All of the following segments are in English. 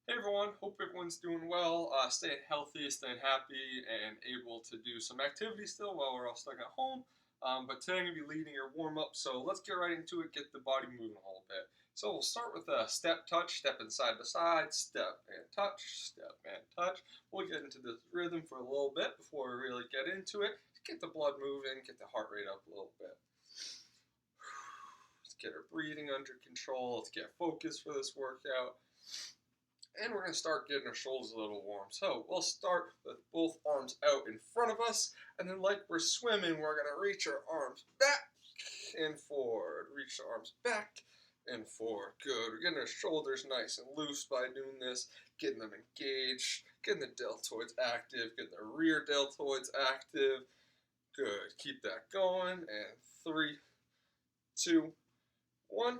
Hey everyone, hope everyone's doing well, staying healthy, staying happy, and able to do some activity still while we're all stuck at home. But today I'm going to be leading your warm up, so let's get right into it, get the body moving a little bit. So we'll start with a step touch, stepping side to side, step and touch, step and touch. We'll get into this rhythm for a little bit before we really get into it. Get the blood moving, get the heart rate up a little bit. Let's get our breathing under control, let's get focused for this workout. And we're going to start getting our shoulders a little warm. So we'll start with both arms out in front of us, and then like we're swimming, we're going to reach our arms back and forward. Reach the arms back and forward. Good. We're getting our shoulders nice and loose by doing this, getting them engaged, getting the deltoids active, getting the rear deltoids active. Good. Keep that going. And 3, 2, 1.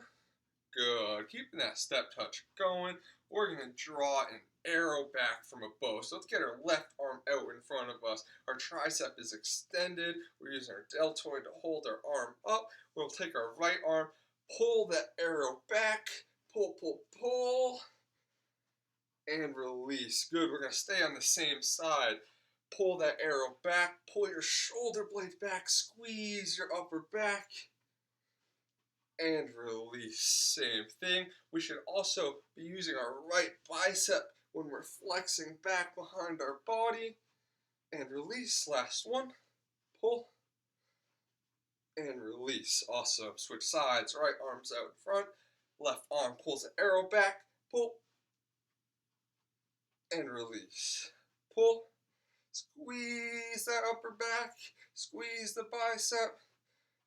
Good. Keeping that step touch going. We're going to draw an arrow back from a bow. So let's get our left arm out in front of us. Our tricep is extended. We're using our deltoid to hold our arm up. We'll take our right arm, pull that arrow back, pull, pull, pull, and release. Good. We're going to stay on the same side. Pull that arrow back, pull your shoulder blades back, squeeze your upper back, and release. Same thing. We should also be using our right bicep when we're flexing back behind our body. And release. Last one. Pull. And release. Awesome. Switch sides. Right arm's out in front. Left arm pulls the arrow back. Pull. And release. Pull. Squeeze that upper back. Squeeze the bicep.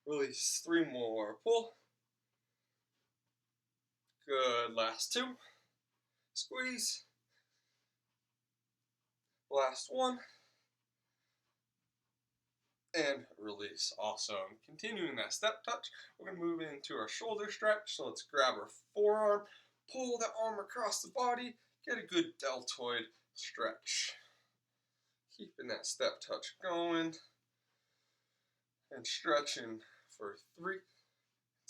Release. 3 more. Pull. Good. Last 2. Squeeze. Last 1. And release. Awesome. Continuing that step touch, we're going to move into our shoulder stretch. So let's grab our forearm, pull the arm across the body, get a good deltoid stretch. Keeping that step touch going and stretching for 3,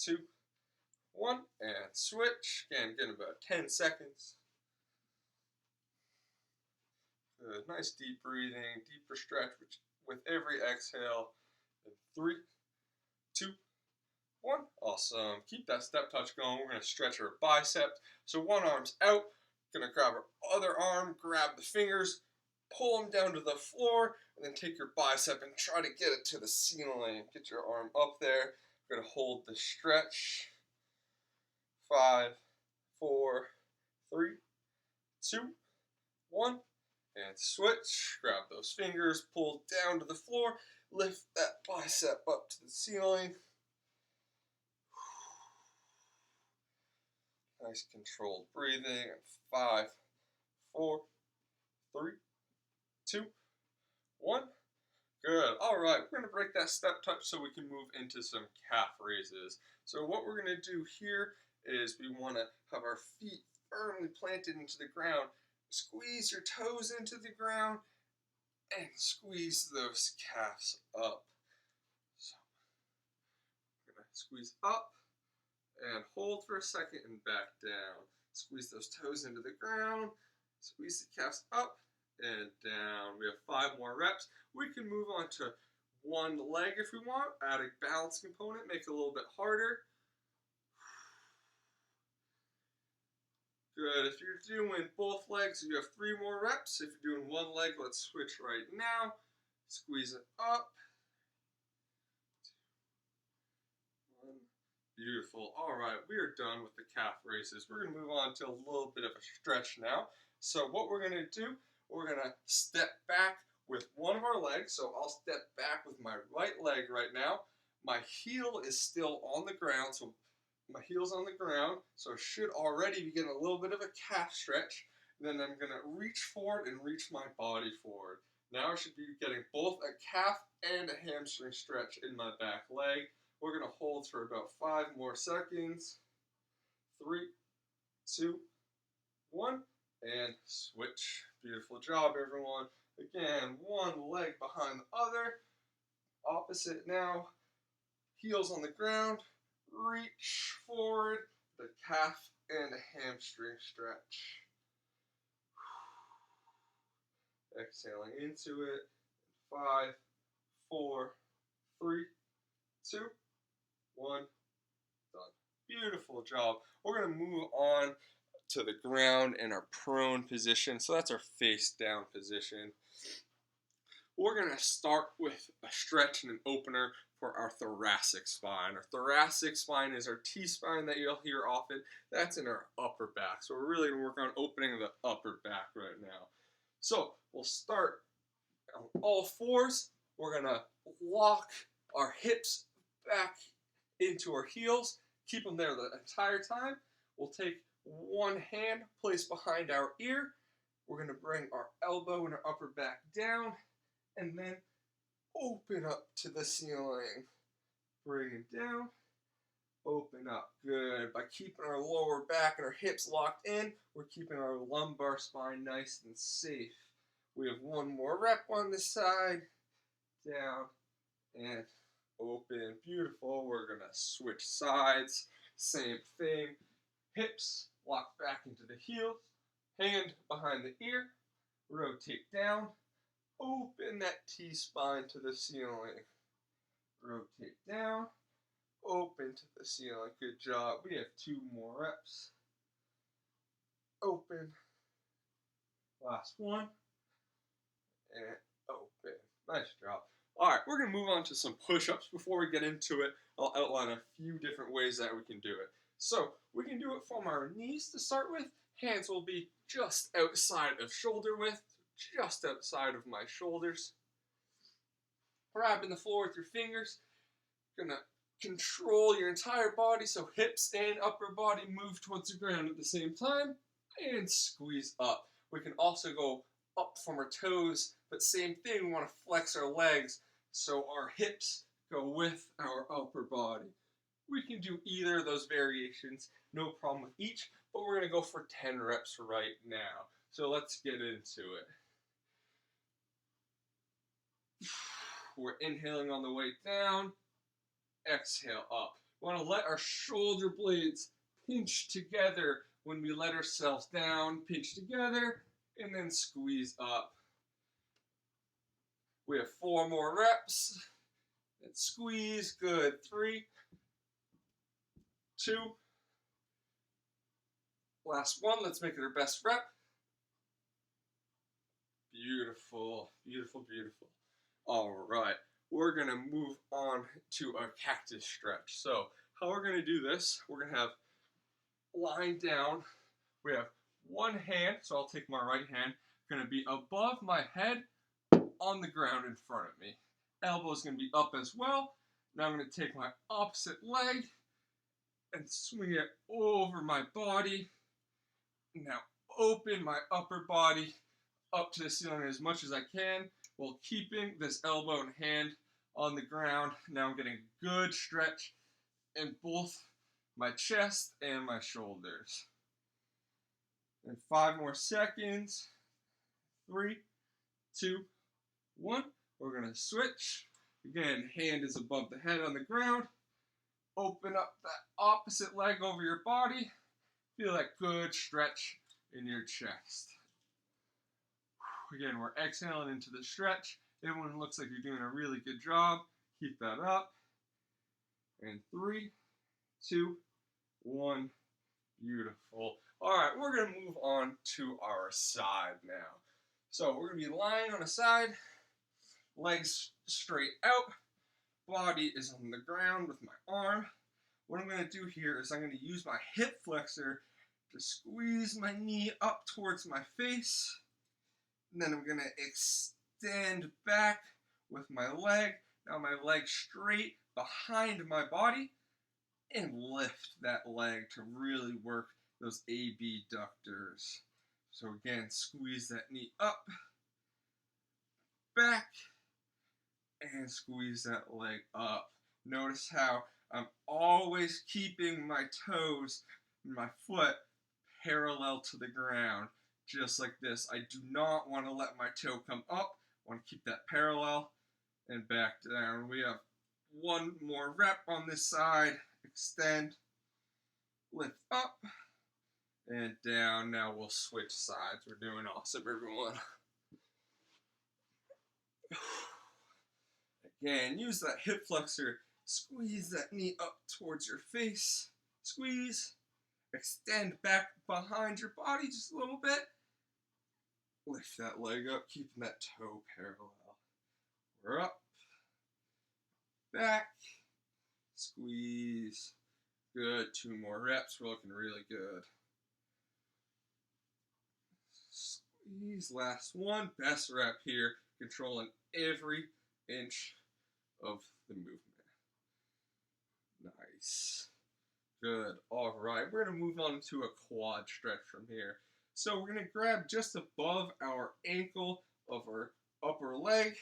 2, 1, and switch. Again, getting about 10 seconds. Good. Nice deep breathing, deeper stretch with every exhale. In 3, 2, 1. Awesome. Keep that step touch going. We're going to stretch our biceps. So one arm's out. Going to grab our other arm, grab the fingers, pull them down to the floor, and then take your bicep and try to get it to the ceiling. Get your arm up there. We're going to hold the stretch. 5, 4, 3, 2, 1. And switch. Grab those fingers, pull down to the floor, lift that bicep up to the ceiling. Nice controlled breathing. 5, 4, 3, 2, 1. Good. All right, we're going to break that step touch so we can move into some calf raises. So what we're going to do here is we want to have our feet firmly planted into the ground. Squeeze your toes into the ground and squeeze those calves up. So we're going to squeeze up and hold for a second and back down. Squeeze those toes into the ground. Squeeze the calves up and down. We have 5 more reps. We can move on to one leg if we want. Add a balance component, make it a little bit harder. Good. If you're doing both legs, you have 3 more reps. If you're doing one leg, let's switch right now. Squeeze it up. 1. Beautiful. All right, we are done with the calf raises. We're going to move on to a little bit of a stretch now. So what we're going to do, we're going to step back with one of our legs. So I'll step back with my right leg right now. My heel is still on the ground, so my heel's on the ground, so I should already be getting a little bit of a calf stretch. Then I'm going to reach forward and reach my body forward. Now I should be getting both a calf and a hamstring stretch in my back leg. We're going to hold for about 5 more seconds. 3, 2, 1, and switch. Beautiful job, everyone. Again, one leg behind the other. Opposite now. Heels on the ground. Reach forward, the calf and hamstring stretch. Exhaling into it. 5, 4, 3, 2, 1. Done. Beautiful job. We're going to move on to the ground in our prone position. So that's our face down position. We're going to start with a stretch and an opener for our thoracic spine. Our thoracic spine is our T-spine that you'll hear often. That's in our upper back. So we're really going to work on opening the upper back right now. So we'll start on all fours. We're going to lock our hips back into our heels. Keep them there the entire time. We'll take one hand, place behind our ear. We're going to bring our elbow and our upper back down, and then open up to the ceiling. Bring it down, open up. Good. By keeping our lower back and our hips locked in, we're keeping our lumbar spine nice and safe. We have one more rep on this side. Down and open. Beautiful. We're going to switch sides. Same thing. Hips lock back into the heels. Hand behind the ear. Rotate down. Open that T-spine to the ceiling. Rotate down. Open to the ceiling. Good job. We have 2 more reps. Open. Last one. And open. Nice job. Alright, we're going to move on to some push-ups. Before we get into it, I'll outline a few different ways that we can do it. So, we can do it from our knees to start with. Hands will be just outside of shoulder width, just outside of my shoulders. Grabbing the floor with your fingers. Going to control your entire body, so hips and upper body move towards the ground at the same time. And squeeze up. We can also go up from our toes, but same thing, we want to flex our legs so our hips go with our upper body. We can do either of those variations, no problem with each, but we're going to go for 10 reps right now. So let's get into it. We're inhaling on the way down, exhale up. We want to let our shoulder blades pinch together when we let ourselves down, pinch together, and then squeeze up. We have 4 more reps. Let's squeeze. Good. 3, 2. Last one. Let's make it our best rep. Beautiful. Beautiful, beautiful. All right. We're going to move on to our cactus stretch. So how we're going to do this, we're going to have lying down. We have one hand, so I'll take my right hand, going to be above my head on the ground in front of me. Elbow is going to be up as well. Now I'm going to take my opposite leg and swing it over my body. Now open my upper body up to the ceiling as much as I can while keeping this elbow and hand on the ground. Now I'm getting a good stretch in both my chest and my shoulders. And 5 more seconds. 3, 2, 1. We're going to switch. Again, hand is above the head on the ground. Open up that opposite leg over your body. Feel that good stretch in your chest. Again, we're exhaling into the stretch. Everyone looks like you're doing a really good job. Keep that up. And 3, 2, 1. Beautiful. All right, we're going to move on to our side now. So we're going to be lying on a side, legs straight out, body is on the ground with my arm. What I'm going to do here is I'm going to use my hip flexor to squeeze my knee up towards my face. And then I'm going to extend back with my leg. Now my leg straight behind my body. And lift that leg to really work those abductors. So again, squeeze that knee up, back, and squeeze that leg up. Notice how I'm always keeping my toes and my foot parallel to the ground, just like this. I do not want to let my toe come up. I want to keep that parallel and back down. We have 1 more rep on this side. Extend, lift up, and down. Now we'll switch sides. We're doing awesome, everyone. Again, use that hip flexor. Squeeze that knee up towards your face. Squeeze. Extend back behind your body just a little bit. Lift that leg up, keeping that toe parallel. We're up. Back. Squeeze. Good. 2 more reps. We're looking really good. Squeeze. Last one. Best rep here. Controlling every inch of the movement. Nice. Good. All right. We're going to move on to a quad stretch from here. So we're going to grab just above our ankle of our upper leg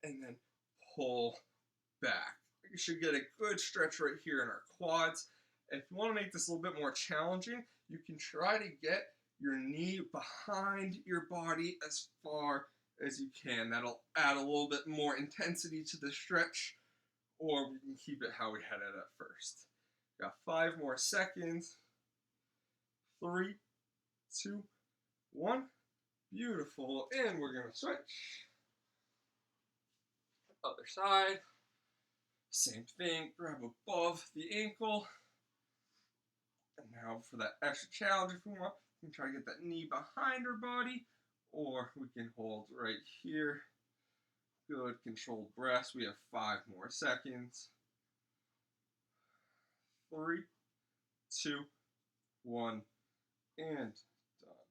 and then pull back. You should get a good stretch right here in our quads. If you want to make this a little bit more challenging, you can try to get your knee behind your body as far as you can. That'll add a little bit more intensity to the stretch, or we can keep it how we had it at first. Got 5 more seconds. 3, 2, 1. Beautiful. And we're going to switch. Other side. Same thing. Grab above the ankle. And now for that extra challenge, if we want, we can try to get that knee behind our body, or we can hold right here. Good. Controlled breaths. We have 5 more seconds. 3, 2, 1, and done.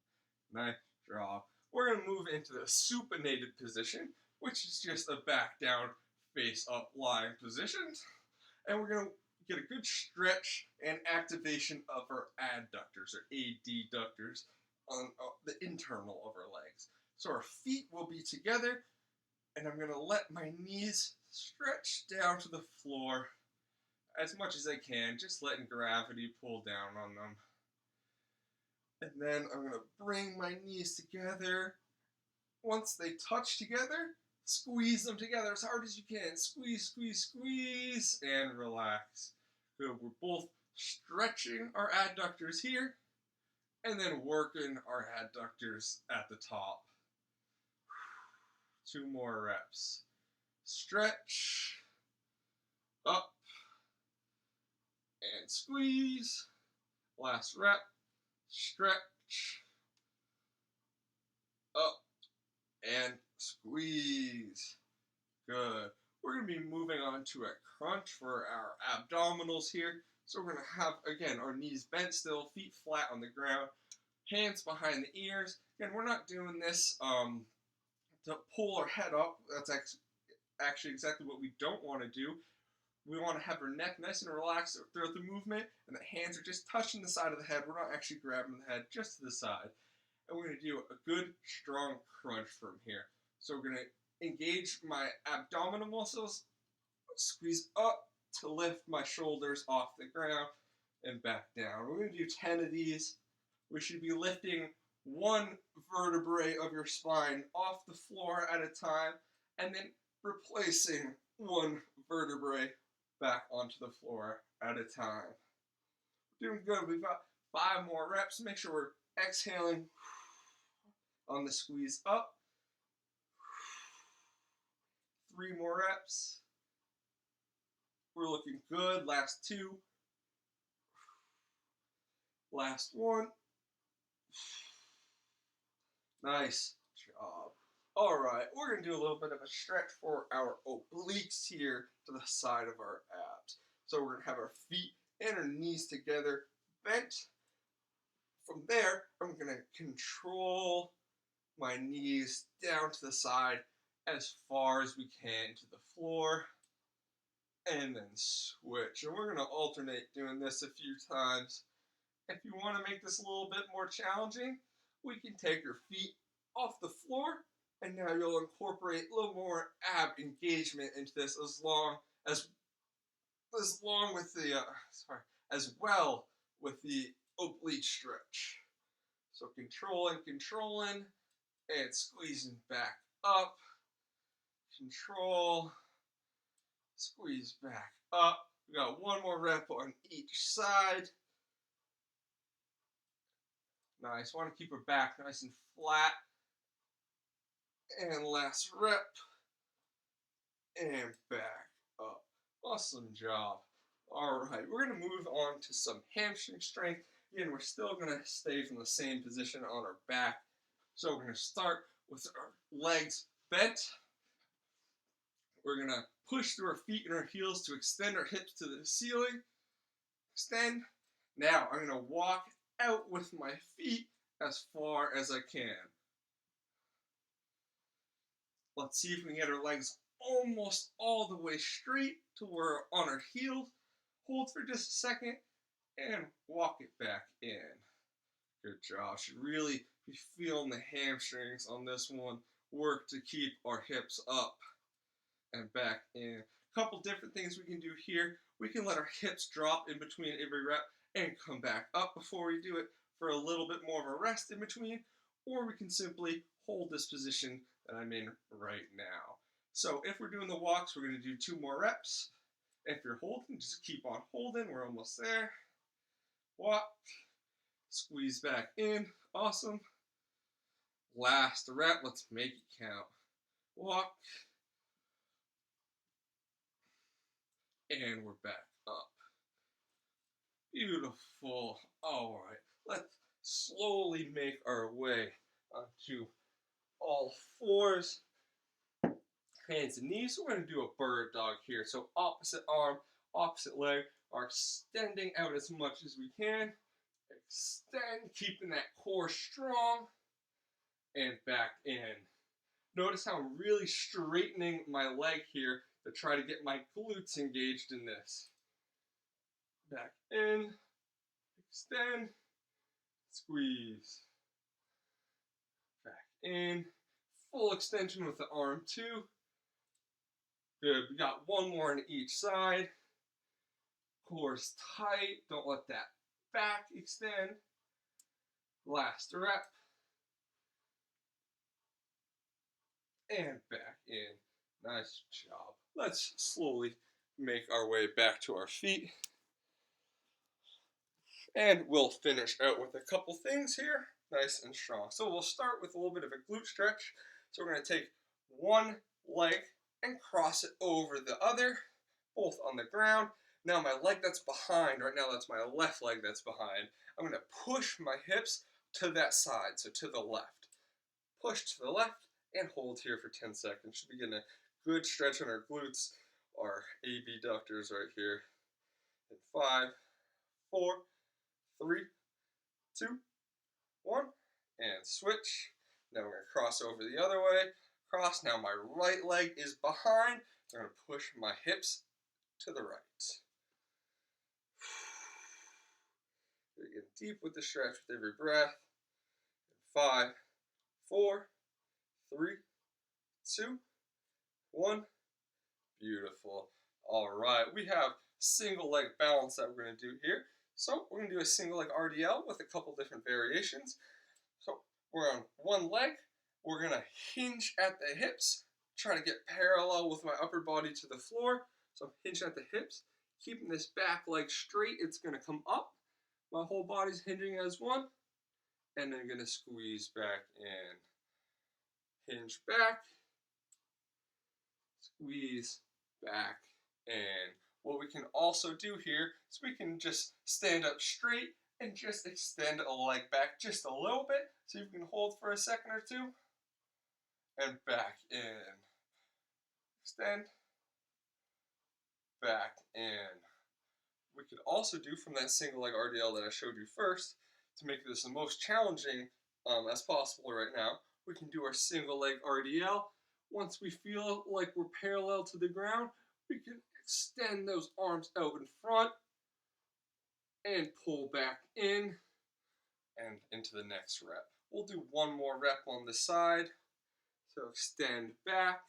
Nice job. We're going to move into the supinated position, which is just a back down, face up lying position. And we're going to get a good stretch and activation of our adductors, or adductors, on the internal of our legs. So our feet will be together, and I'm going to let my knees stretch down to the floor as much as I can, just letting gravity pull down on them. And then I'm going to bring my knees together. Once they touch together, squeeze them together as hard as you can. Squeeze, squeeze, squeeze, and relax. Good. We're both stretching our adductors here, and then working our adductors at the top. 2 more reps. Stretch, up, and squeeze. Last rep. Stretch, up, and squeeze. Good. We're going to be moving on to a crunch for our abdominals here. So we're going to have, again, our knees bent still, feet flat on the ground, hands behind the ears. Again, we're not doing this to pull our head up. That's actually exactly what we don't want to do. We want to have our neck nice and relaxed throughout the movement, and the hands are just touching the side of the head. We're not actually grabbing the head, just to the side. And we're going to do a good, strong crunch from here. So we're going to engage my abdominal muscles, squeeze up to lift my shoulders off the ground, and back down. We're going to do 10 of these. We should be lifting 1 vertebrae of your spine off the floor at a time, and then replacing 1 vertebrae back onto the floor at a time. Doing good. We've got 5 more reps. Make sure we're exhaling on the squeeze up. 3 more reps. We're looking good. Last 2. Last 1. Nice job. All right, we're going to do a little bit of a stretch for our obliques here to the side of our abs. So we're going to have our feet and our knees together, bent. From there, I'm going to control my knees down to the side as far as we can to the floor, and then switch. And we're going to alternate doing this a few times. If you want to make this a little bit more challenging, we can take your feet off the floor, and now you'll incorporate a little more ab engagement into this, as well with the oblique stretch. So controlling, and squeezing back up. Control, squeeze back up. We got 1 more rep on each side. Nice. Want to keep our back nice and flat. And last rep. And back up. Awesome job. All right, we're going to move on to some hamstring strength. Again, we're still going to stay from the same position on our back. So we're going to start with our legs bent. We're going to push through our feet and our heels to extend our hips to the ceiling. Extend. Now I'm going to walk out with my feet as far as I can. Let's see if we can get our legs almost all the way straight to where we're on our heels. Hold for just a second and walk it back in. Good job. Should really be feeling the hamstrings on this one. Work to keep our hips up and back in. A couple different things we can do here. We can let our hips drop in between every rep and come back up before we do it for a little bit more of a rest in between, or we can simply hold this position that I'm in right now. So if we're doing the walks, we're going to do 2 more reps. If you're holding, just keep on holding. We're almost there. Walk. Squeeze back in. Awesome. Last rep. Let's make it count. Walk. And we're back up. Beautiful. All right. Let's slowly make our way onto all fours. Hands and knees. So we're going to do a bird dog here. So opposite arm, opposite leg are extending out as much as we can. Extend, keeping that core strong. And back in. Notice how I'm really straightening my leg here to try to get my glutes engaged in this. Back in. Extend. Squeeze. Back in. Full extension with the arm too. Good. We got one more on each side. Core's tight. Don't let that back extend. Last rep. And back in. Nice job. Let's slowly make our way back to our feet. And we'll finish out with a couple things here. Nice and strong. So we'll start with a little bit of a glute stretch. So we're going to take one leg and cross it over the other, both on the ground. Now my leg that's behind, right now that's my left leg that's behind. I'm going to push my hips to that side, so to the left. Push to the left and hold here for 10 seconds. Should be getting a good stretch on our glutes, our abductors right here. In 5, 4, 3, 2, 1, and switch. Now we're going to cross over the other way. Cross. Now my right leg is behind. So I'm going to push my hips to the right. We're getting deep with the stretch with every breath. 5, 4, 3, 2, 1. Beautiful. All right, we have single leg balance that we're going to do here. So we're going to do a single leg RDL with a couple different variations. So we're on one leg. We're going to hinge at the hips, try to get parallel with my upper body to the floor. So hinge at the hips, keeping this back leg straight. It's going to come up. My whole body's hinging as one. And then going to squeeze back in. Hinge back. Squeeze back in. What we can also do here is we can just stand up straight and just extend a leg back just a little bit. So you can hold for a second or two. And back in. Extend. Back in. We could also do from that single leg RDL that I showed you first, to make this the most challenging as possible right now, we can do our single leg RDL. Once we feel like we're parallel to the ground, we can extend those arms out in front and pull back in and into the next rep. We'll do one more rep on the side. So extend back,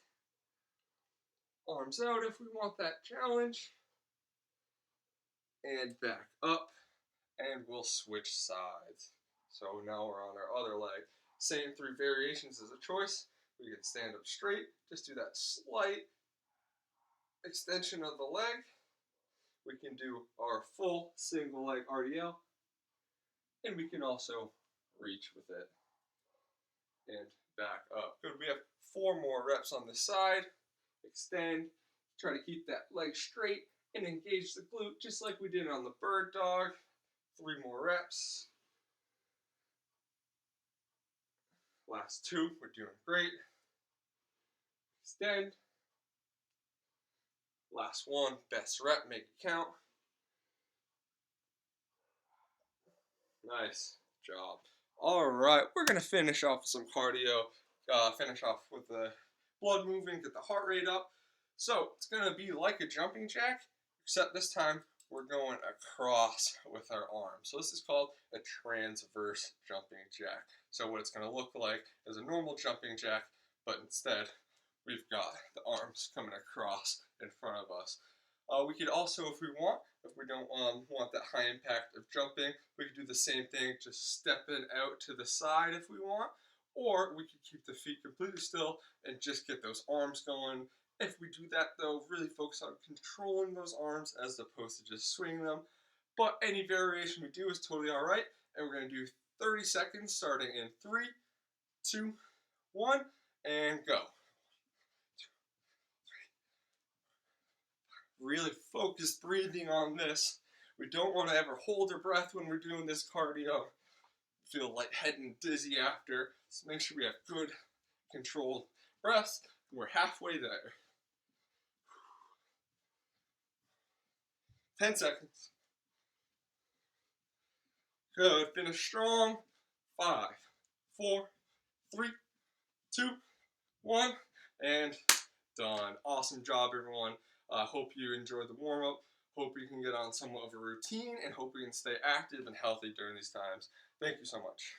arms out if we want that challenge, and back up, and we'll switch sides. So now we're on our other leg. Same 3 variations as a choice. We can stand up straight, just do that slight extension of the leg. We can do our full single leg RDL, and we can also reach with it. And back up. Good, we have 4 more reps on the side. Extend, try to keep that leg straight and engage the glute just like we did on the bird dog. 3 more reps. Last 2, we're doing great. Extend. Last 1, best rep, make it count. Nice job. All right, we're gonna finish off with some cardio. Finish off with the blood moving, get the heart rate up. So it's gonna be like a jumping jack, except this time we're going across with our arms. So this is called a transverse jumping jack. So what it's gonna look like is a normal jumping jack, but instead we've got the arms coming across in front of us. We could also, if we don't want that high impact of jumping, we could do the same thing, just stepping out to the side if we want, or we could keep the feet completely still and just get those arms going. If we do that though, really focus on controlling those arms as opposed to just swinging them. But any variation we do is totally all right, and we're gonna do 30 seconds starting in 3, 2, 1, and go. Really focused breathing on this. We don't want to ever hold our breath when we're doing this cardio. Feel lightheaded and dizzy after. So make sure we have good controlled breaths. We're halfway there. 10 seconds. Good. Finish strong. 5, 4, 3, 2, 1, and done. Awesome job, everyone. Hope you enjoyed the warm-up. Hope you can get on somewhat of a routine, and hope you can stay active and healthy during these times. Thank you so much.